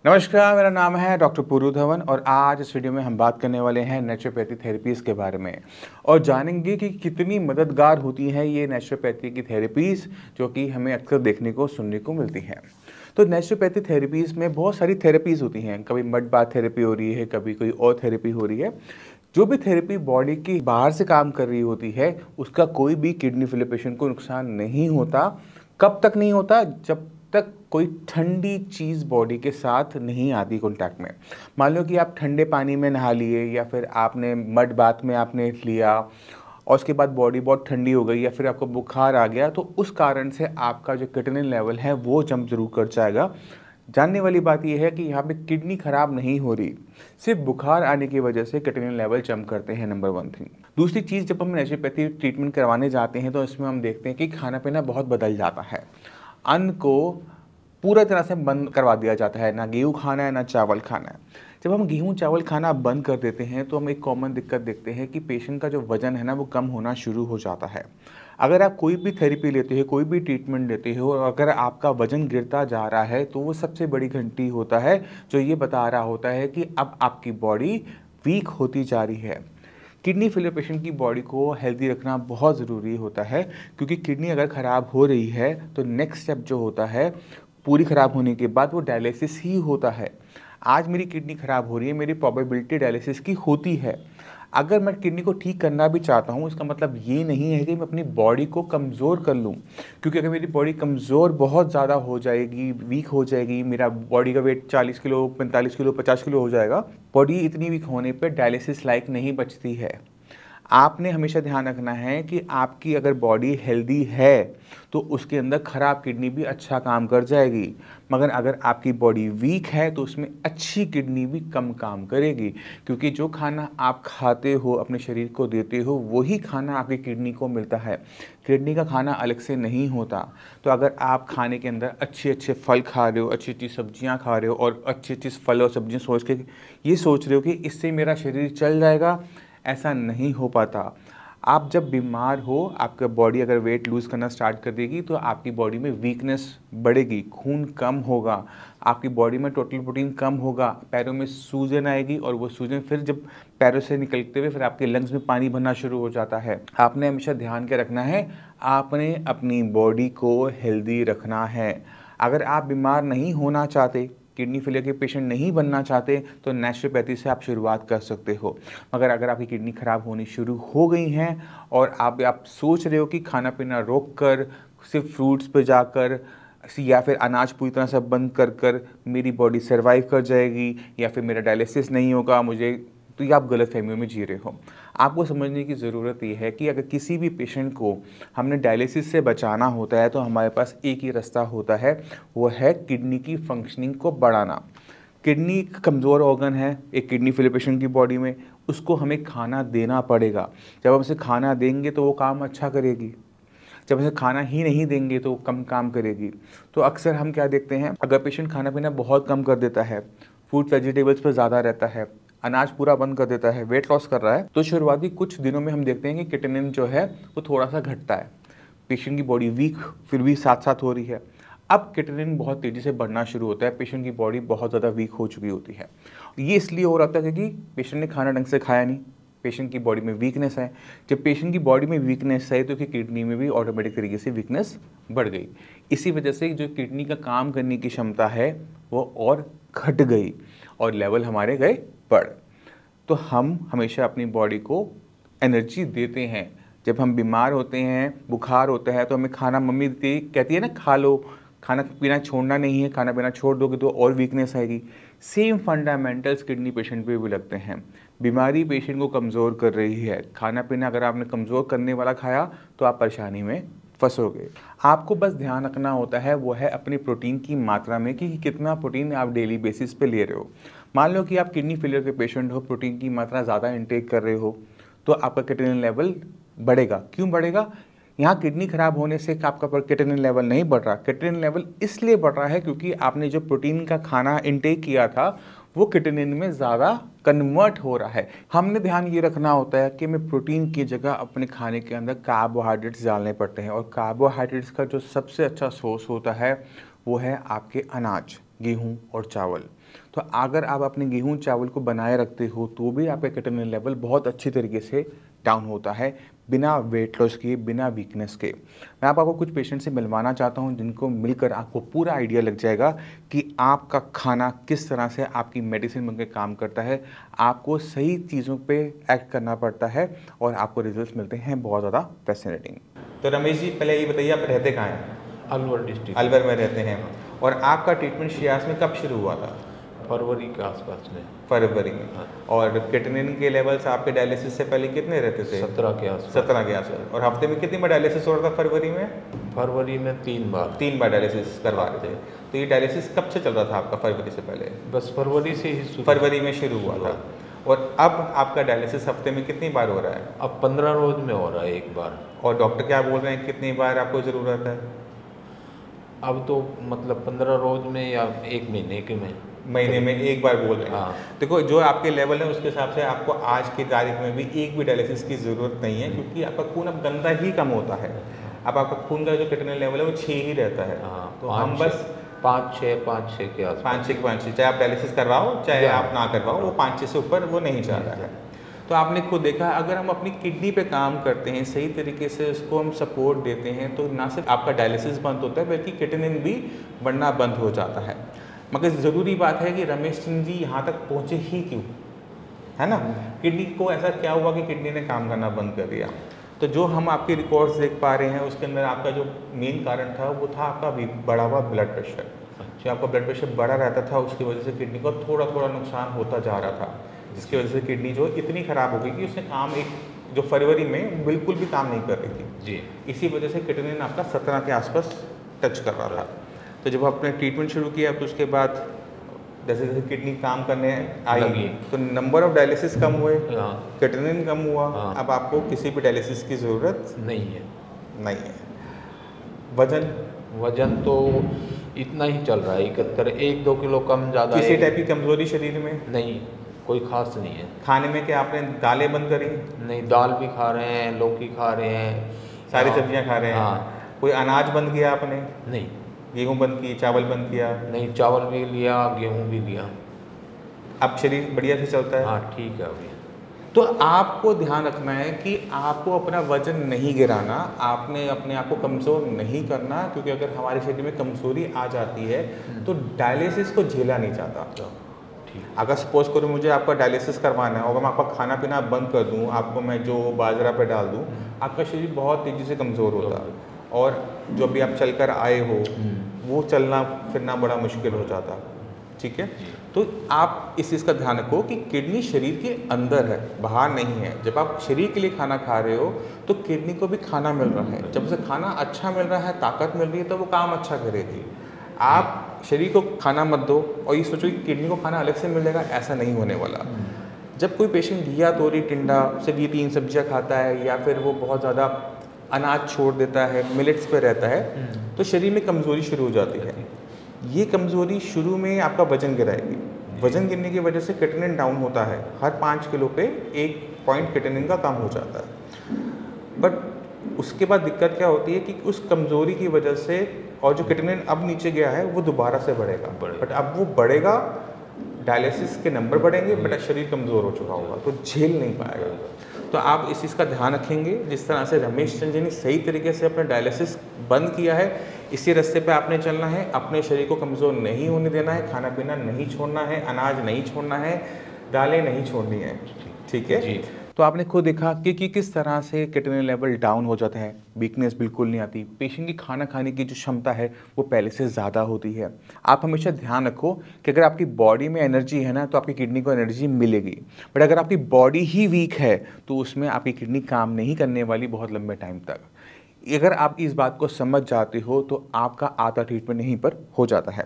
नमस्कार, मेरा नाम है डॉक्टर पूरू धवन और आज इस वीडियो में हम बात करने वाले हैं नेचुरोपैथी थेरेपीज़ के बारे में और जानेंगे कि कितनी मददगार होती हैं ये नेचुरोपैथी की थेरेपीज़ जो कि हमें अक्सर देखने को सुनने को मिलती हैं। तो नेचुरोपैथी थेरेपीज़ में बहुत सारी थेरेपीज़ होती हैं, कभी मड बाथ थेरेपी हो रही है, कभी कोई और थेरेपी हो रही है। जो भी थेरेपी बॉडी की बाहर से काम कर रही होती है, उसका कोई भी किडनी फेलियर पेशेंट को नुकसान नहीं होता। कब तक नहीं होता? जब तक कोई ठंडी चीज़ बॉडी के साथ नहीं आती कॉन्टैक्ट में। मान लो कि आप ठंडे पानी में नहा लिए या फिर आपने मड बाथ में आपने लिया और उसके बाद बॉडी बहुत ठंडी हो गई या फिर आपको बुखार आ गया, तो उस कारण से आपका जो किडनी लेवल है वो जंप जरूर कर जाएगा। जानने वाली बात यह है कि यहाँ पे किडनी खराब नहीं हो रही, सिर्फ बुखार आने की वजह से किडनी लेवल जंप करते हैं। Number 1 thing. दूसरी चीज़, जब हम नेचुरोपैथी ट्रीटमेंट करवाने जाते हैं तो इसमें हम देखते हैं कि खाना पीना बहुत बदल जाता है। अन्न को पूरा तरह से बंद करवा दिया जाता है, ना गेहूँ खाना है ना चावल खाना है। जब हम गेहूँ चावल खाना बंद कर देते हैं तो हम एक कॉमन दिक्कत देखते हैं कि पेशेंट का जो वज़न है ना वो कम होना शुरू हो जाता है। अगर आप कोई भी थेरेपी लेते हो, कोई भी ट्रीटमेंट लेते हो और अगर आपका वज़न गिरता जा रहा है तो वो सबसे बड़ी घंटी होता है जो ये बता रहा होता है कि अब आपकी बॉडी वीक होती जा रही है। किडनी फेलियर पेशेंट की बॉडी को हेल्दी रखना बहुत ज़रूरी होता है, क्योंकि किडनी अगर ख़राब हो रही है तो नेक्स्ट स्टेप जो होता है पूरी ख़राब होने के बाद वो डायलिसिस ही होता है। आज मेरी किडनी ख़राब हो रही है, मेरी प्रोबेबिलिटी डायलिसिस की होती है। अगर मैं किडनी को ठीक करना भी चाहता हूँ, इसका मतलब ये नहीं है कि मैं अपनी बॉडी को कमज़ोर कर लूँ, क्योंकि अगर मेरी बॉडी कमज़ोर बहुत ज़्यादा हो जाएगी, वीक हो जाएगी, मेरा बॉडी का वेट 40 किलो 45 किलो 50 किलो हो जाएगा, बॉडी इतनी वीक होने पर डायलिसिस लायक नहीं बचती है। आपने हमेशा ध्यान रखना है कि आपकी अगर बॉडी हेल्दी है तो उसके अंदर ख़राब किडनी भी अच्छा काम कर जाएगी, मगर अगर आपकी बॉडी वीक है तो उसमें अच्छी किडनी भी कम काम करेगी, क्योंकि जो खाना आप खाते हो अपने शरीर को देते हो वही खाना आपकी किडनी को मिलता है। किडनी का खाना अलग से नहीं होता। तो अगर आप खाने के अंदर अच्छे अच्छे फल खा रहे हो, अच्छी अच्छी सब्जियां खा रहे हो और अच्छी अच्छी फल और सब्जियां सोच के ये सोच रहे हो कि इससे मेरा शरीर चल जाएगा, ऐसा नहीं हो पाता। आप जब बीमार हो, आपका बॉडी अगर वेट लूज़ करना स्टार्ट कर देगी तो आपकी बॉडी में वीकनेस बढ़ेगी, खून कम होगा, आपकी बॉडी में टोटल प्रोटीन कम होगा, पैरों में सूजन आएगी और वो सूजन फिर जब पैरों से निकलते हुए फिर आपके लंग्स में पानी भरना शुरू हो जाता है। आपने हमेशा ध्यान के रखना है, आपने अपनी बॉडी को हेल्दी रखना है। अगर आप बीमार नहीं होना चाहते, किडनी फेलियर के पेशेंट नहीं बनना चाहते, तो नेचुरोपैथी से आप शुरुआत कर सकते हो। मगर अगर आपकी किडनी ख़राब होनी शुरू हो गई हैं और आप सोच रहे हो कि खाना पीना रोक कर सिर्फ फ्रूट्स पे जाकर या फिर अनाज पूरी तरह से बंद कर कर मेरी बॉडी सर्वाइव कर जाएगी या फिर मेरा डायलिसिस नहीं होगा मुझे, तो ये आप गलत फहमियों में जी रहे हो। आपको समझने की ज़रूरत ये है कि अगर किसी भी पेशेंट को हमने डायलिसिस से बचाना होता है तो हमारे पास एक ही रास्ता होता है, वो है किडनी की फंक्शनिंग को बढ़ाना। किडनी एक कमज़ोर ऑर्गन है एक किडनी फेलियर पेशेंट की बॉडी में, उसको हमें खाना देना पड़ेगा। जब हम उसे खाना देंगे तो वो काम अच्छा करेगी, जब उसे खाना ही नहीं देंगे तो कम काम करेगी। तो अक्सर हम क्या देखते हैं, अगर पेशेंट खाना पीना बहुत कम कर देता है, फ्रूट वेजिटेबल्स पर ज़्यादा रहता है, अनाज पूरा बंद कर देता है, वेट लॉस कर रहा है, तो शुरुआती कुछ दिनों में हम देखते हैं कि किटनिन जो है वो थोड़ा सा घटता है। पेशेंट की बॉडी वीक फिर भी साथ साथ हो रही है। अब किटनिन बहुत तेज़ी से बढ़ना शुरू होता है, पेशेंट की बॉडी बहुत ज़्यादा वीक हो चुकी होती है। ये इसलिए हो रहा था क्योंकि पेशेंट ने खाना ढंग से खाया नहीं, पेशेंट की बॉडी में वीकनेस है। जब पेशेंट की बॉडी में वीकनेस है तो कि किडनी में भी ऑटोमेटिक तरीके से वीकनेस बढ़ गई। इसी वजह से जो किडनी का काम करने की क्षमता है वो और घट गई और लेवल हमारे गए बढ़। तो हम हमेशा अपनी बॉडी को एनर्जी देते हैं। जब हम बीमार होते हैं, बुखार होता है, तो हमें खाना मम्मी कहती है ना, खा लो, खाना पीना छोड़ना नहीं है, खाना पीना छोड़ दोगे तो और वीकनेस आएगी। सेम फंडामेंटल्स किडनी पेशेंट पे भी लगते हैं। बीमारी पेशेंट को कमज़ोर कर रही है, खाना पीना अगर आपने कमज़ोर करने वाला खाया तो आप परेशानी में फंसोगे। आपको बस ध्यान रखना होता है वो है अपनी प्रोटीन की मात्रा में कि कितना प्रोटीन आप डेली बेसिस पे ले रहे हो। मान लो कि आप किडनी फेलियर के पेशेंट हो, प्रोटीन की मात्रा ज़्यादा इंटेक कर रहे हो तो आपका किडनी लेवल बढ़ेगा। क्यों बढ़ेगा? यहाँ किडनी खराब होने से आपका क्रिएटिनिन लेवल नहीं बढ़ रहा। क्रिएटिनिन लेवल इसलिए बढ़ रहा है क्योंकि आपने जो प्रोटीन का खाना इनटेक किया था वो क्रिएटिनिन में ज़्यादा कन्वर्ट हो रहा है। हमने ध्यान ये रखना होता है कि हमें प्रोटीन की जगह अपने खाने के अंदर कार्बोहाइड्रेट्स डालने पड़ते हैं, और कार्बोहाइड्रेट्स का जो सबसे अच्छा सोर्स होता है वो है आपके अनाज, गेहूँ और चावल। तो अगर आप अपने गेहूं चावल को बनाए रखते हो तो भी आपका क्रिएटिनिन लेवल बहुत अच्छी तरीके से डाउन होता है, बिना वेट लॉस के, बिना वीकनेस के। मैं आपको कुछ पेशेंट से मिलवाना चाहता हूं जिनको मिलकर आपको पूरा आइडिया लग जाएगा कि आपका खाना किस तरह से आपकी मेडिसिन बनकर काम करता है। आपको सही चीज़ों पे एक्ट करना पड़ता है और आपको रिजल्ट्स मिलते हैं बहुत ज़्यादा फैसिनेटिंग। तो रमेश जी, पहले ये बताइए, आप रहते कहाँ हैं? अलवर डिस्ट्रिक्ट। अलवर में रहते हैं। और आपका ट्रीटमेंट शियास में कब शुरू हुआ था? फरवरी के आसपास में। फरवरी में। हाँ। और क्रिएटिनिन के लेवल्स आपके डायलिसिस से पहले कितने रहते थे? 17 के आसपास। 17 के आसपास। और हफ्ते में कितनी बार डायलिसिस हो रहा था फरवरी में? फरवरी में 3 बार। 3 बार डायलिसिस करवा रहे थे। तो ये डायलिसिस कब से चल रहा था आपका फरवरी से पहले? बस फरवरी से ही फरवरी में शुरू हुआ था। और अब आपका डायलिसिस हफ्ते में कितनी बार हो रहा है? अब 15 रोज में हो रहा है एक बार। और डॉक्टर क्या बोल रहे हैं कितनी बार आपको ज़रूरत है? अब तो मतलब 15 रोज में या 1 महीने के में, महीने में एक बार बोल रहे हैं। हाँ। देखो, जो आपके लेवल है उसके हिसाब से आपको आज की तारीख में भी एक भी डायलिसिस की ज़रूरत नहीं है, क्योंकि आपका खून अब गंदा ही कम होता है। अब आपका खून का जो क्रिएटिनिन लेवल है वो 6 ही रहता है। हाँ, तो हम बस 5-6 के आसपास, 5-6 चाहे आप डायलिसिस करवाओ चाहे आप ना करवाओ, वो 5-6 से ऊपर वो नहीं जा रहा है। तो आपने खुद देखा, अगर हम अपनी किडनी पे काम करते हैं, सही तरीके से उसको हम सपोर्ट देते हैं, तो ना सिर्फ आपका डायलिसिस बंद होता है बल्कि क्रिएटिनिन भी बढ़ना बंद हो जाता है। मगर ज़रूरी बात है कि रमेश सिंह जी यहाँ तक पहुँचे ही क्यों, है ना? किडनी को ऐसा क्या हुआ कि किडनी ने काम करना बंद कर दिया? तो जो हम आपके रिकॉर्ड्स देख पा रहे हैं उसके अंदर आपका जो मेन कारण था वो था आपका बढ़ा हुआ ब्लड प्रेशर। जो आपका ब्लड प्रेशर बढ़ा रहता था उसकी वजह से किडनी को थोड़ा थोड़ा नुकसान होता जा रहा था, जिसकी वजह से किडनी जो इतनी ख़राब हो गई कि उसने काम जो फरवरी में बिल्कुल भी काम नहीं कर रही थी जी। इसी वजह से क्रिएटिनिन आपका 17 के आसपास टच कर रहा था। तो जब आपने ट्रीटमेंट शुरू किया तो उसके बाद जैसे जैसे किडनी काम करने आई तो नंबर ऑफ डायलिसिस कम हुए, क्रिएटिनिन कम हुआ। अब आपको किसी भी डायलिसिस की ज़रूरत नहीं है। वजन तो इतना ही चल रहा है, 71, 1-2 किलो कम ज़्यादा। किसी टाइप की कमजोरी शरीर में नहीं, कोई खास नहीं है। खाने में क्या आपने दालें बंद करी? नहीं, दाल भी खा रहे हैं, लौकी खा रहे हैं, सारी सब्जियां खा रहे हैं। हाँ। कोई अनाज बंद किया आपने? नहीं। गेहूं बंद की, चावल बंद किया? नहीं, चावल भी लिया, गेहूं भी लिया। अब शरीर बढ़िया से चलता है? हाँ, ठीक है अभी। तो आपको ध्यान रखना है कि आपको अपना वजन नहीं गिराना, आपने अपने आप को कमज़ोर नहीं करना, क्योंकि अगर हमारे शरीर में कमज़ोरी आ जाती है तो डायलिसिस को झेला नहीं जाता। अगर सपोज करो मुझे आपका डायलिसिस करवाना है और मैं आपका खाना पीना बंद कर दूं, आपको मैं जो बाजरा पे डाल दूं, आपका शरीर बहुत तेज़ी से कमज़ोर होता है और जो भी आप चलकर आए हो वो चलना फिरना बड़ा मुश्किल हो जाता। ठीक है, तो आप इस चीज़ का ध्यान रखो कि किडनी शरीर के अंदर है, बाहर नहीं है। जब आप शरीर के लिए खाना खा रहे हो तो किडनी को भी खाना मिल रहा है। जब उसे खाना अच्छा मिल रहा है, ताकत मिल रही है, तो वो काम अच्छा करेगी। आप शरीर को खाना मत दो और ये सोचो कि किडनी को खाना अलग से मिलेगा, ऐसा नहीं होने वाला। जब कोई पेशेंट घिया, तोरी, टिंडा, सिर्फ ये 3 सब्जियाँ खाता है या फिर वो बहुत ज़्यादा अनाज छोड़ देता है, मिलेट्स पे रहता है, तो शरीर में कमज़ोरी शुरू हो जाती है। ये कमज़ोरी शुरू में आपका वजन गिराएगी। वजन गिरने की वजह से क्रिएटिनिन डाउन होता है। हर 5 किलो पे 1 पॉइंट क्रिएटिनिन का कम हो जाता है। बट उसके बाद दिक्कत क्या होती है कि उस कमज़ोरी की वजह से और जो क्रिएटिनिन अब नीचे गया है वो दोबारा से बढ़ेगा। बट अब वो बढ़ेगा, डायलिसिस के नंबर बढ़ेंगे, बट शरीर कमज़ोर हो चुका होगा तो झेल नहीं पाएगा। तो आप इस चीज़ का ध्यान रखेंगे। जिस तरह से रमेश चंद जी ने सही तरीके से अपना डायलिसिस बंद किया है, इसी रास्ते पे आपने चलना है। अपने शरीर को कमज़ोर नहीं होने देना है, खाना पीना नहीं छोड़ना है, अनाज नहीं छोड़ना है, दालें नहीं छोड़नी है। ठीक है जी। तो आपने खुद देखा कि किस तरह से क्रिएटिनिन लेवल डाउन हो जाता है, वीकनेस बिल्कुल नहीं आती, पेशेंट की खाना खाने की जो क्षमता है वो पहले से ज़्यादा होती है। आप हमेशा ध्यान रखो कि अगर आपकी बॉडी में एनर्जी है ना तो आपकी किडनी को एनर्जी मिलेगी, बट अगर आपकी बॉडी ही वीक है तो उसमें आपकी किडनी काम नहीं करने वाली बहुत लंबे टाइम तक। अगर आप इस बात को समझ जाते हो तो आपका आधा ट्रीटमेंट यहीं पर हो जाता है।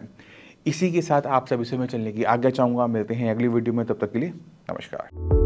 इसी के साथ आप सभी से मैं चलने की आज्ञा चाहूँगा। मिलते हैं अगली वीडियो में, तब तक के लिए नमस्कार।